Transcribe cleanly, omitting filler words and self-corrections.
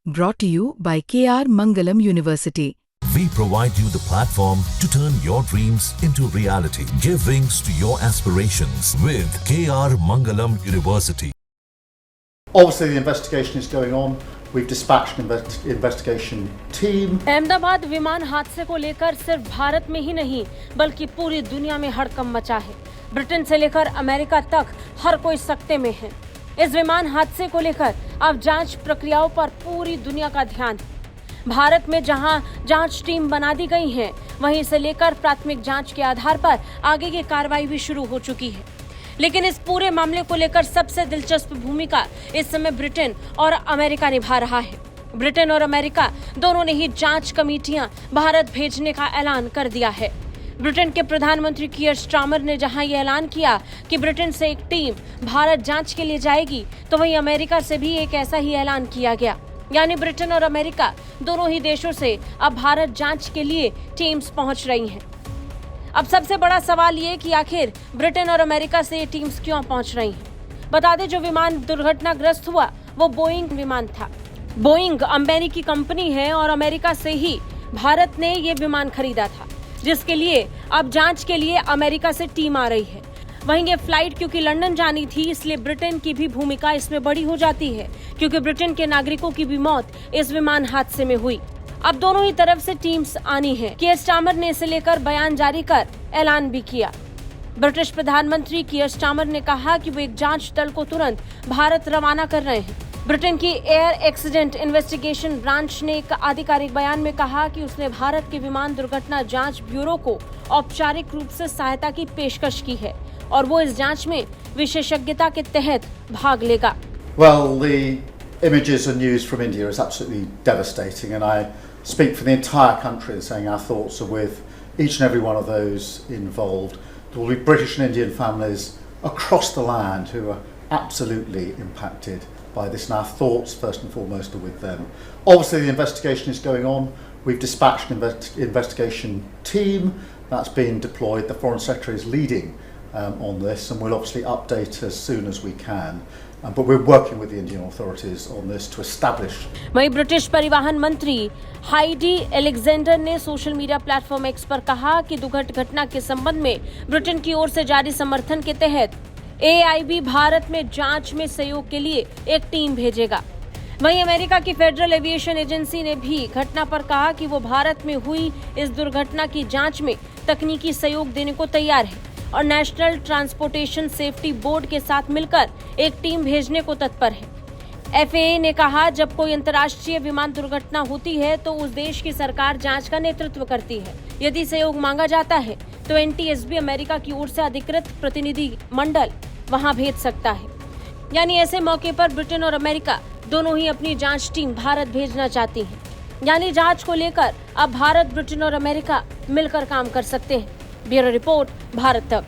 Brought to you by KR Mangalam University. We provide you the platform to turn your dreams into reality. Give wings to your aspirations with KR Mangalam University. Obviously, the investigation is going on. We've dispatched an investigation team. Ahmedabad विमान हादसे को लेकर सिर्फ भारत में ही नहीं बल्कि पूरी दुनिया में हड़कंप मचा है। ब्रिटेन से लेकर अमेरिका तक हर कोई सकते में है। इस विमान हादसे को लेकर अब जांच प्रक्रियाओं पर पूरी दुनिया का ध्यान है। भारत में जहां जांच टीम बना दी गई है, वहीं से लेकर प्राथमिक जांच के आधार पर आगे की कार्रवाई भी शुरू हो चुकी है। लेकिन इस पूरे मामले को लेकर सबसे दिलचस्प भूमिका इस समय ब्रिटेन और अमेरिका निभा रहा है। ब्रिटेन और अमेरिका दोनों ने ही जांच कमेटियां भारत भेजने का ऐलान कर दिया है। ब्रिटेन के प्रधानमंत्री कीयर स्टारमर ने जहां ये ऐलान किया कि ब्रिटेन से एक टीम भारत जांच के लिए जाएगी, तो वहीं अमेरिका से भी एक ऐसा ही ऐलान किया गया। यानी ब्रिटेन और अमेरिका दोनों ही देशों से अब भारत जांच के लिए टीम्स पहुंच रही हैं। अब सबसे बड़ा सवाल ये कि आखिर ब्रिटेन और अमेरिका से ये टीम्स क्यों पहुंच रही हैं। बता दें, जो विमान दुर्घटनाग्रस्त हुआ वो बोइंग विमान था। बोइंग अमेरिकी कंपनी है और अमेरिका से ही भारत ने ये विमान खरीदा था, जिसके लिए अब जांच के लिए अमेरिका से टीम आ रही है। वहीं ये फ्लाइट क्योंकि लंदन जानी थी, इसलिए ब्रिटेन की भी भूमिका इसमें बड़ी हो जाती है, क्योंकि ब्रिटेन के नागरिकों की भी मौत इस विमान हादसे में हुई। अब दोनों ही तरफ से टीम्स आनी है। कीयर स्टारमर ने इसे लेकर बयान जारी कर ऐलान भी किया। ब्रिटिश प्रधानमंत्री कीयर स्टारमर ने कहा कि वो एक जांच दल को तुरंत भारत रवाना कर रहे हैं। ब्रिटेन की एयर एक्सीडेंट इन्वेस्टिगेशन ब्रांच ने एक आधिकारिक बयान में कहा कि उसने भारत के विमान दुर्घटना जांच ब्यूरो को औपचारिक रूप से सहायता की पेशकश की है और वो इस जांच में विशेषज्ञता के तहत भाग लेगा। Well, the images and news from India is absolutely devastating, and I speak for the entire country saying our thoughts are with each and every one of those involved. There will be British and Indian families across the land who are absolutely impacted by this, and our thoughts first and foremost are with them. Obviously, the investigation is going on. We've dispatched an investigation team that's been deployed. The Foreign Secretary is leading on this, and we'll obviously update as soon as we can. But we're working with the Indian authorities on this to establish. वहीं British परिवहन मंत्री Heidi Alexander ने social media platform x पर कहा कि दुर्घटना के संबंध में ब्रिटेन की ओर से जारी समर्थन के तहत AIB भारत में जांच में सहयोग के लिए एक टीम भेजेगा। वहीं अमेरिका की फेडरल एविएशन एजेंसी ने भी घटना पर कहा कि वो भारत में हुई इस दुर्घटना की जांच में तकनीकी सहयोग देने को तैयार है और नेशनल ट्रांसपोर्टेशन सेफ्टी बोर्ड के साथ मिलकर एक टीम भेजने को तत्पर है। FAA ने कहा, जब कोई अंतर्राष्ट्रीय विमान दुर्घटना होती है तो उस देश की सरकार जांच का नेतृत्व करती है। यदि सहयोग मांगा जाता है तो NTSB अमेरिका की ओर से अधिकृत प्रतिनिधि मंडल वहां भेज सकता है। यानी ऐसे मौके पर ब्रिटेन और अमेरिका दोनों ही अपनी जांच टीम भारत भेजना चाहती हैं। यानी जांच को लेकर अब भारत, ब्रिटेन और अमेरिका मिलकर काम कर सकते हैं। ब्यूरो रिपोर्ट, भारत तक।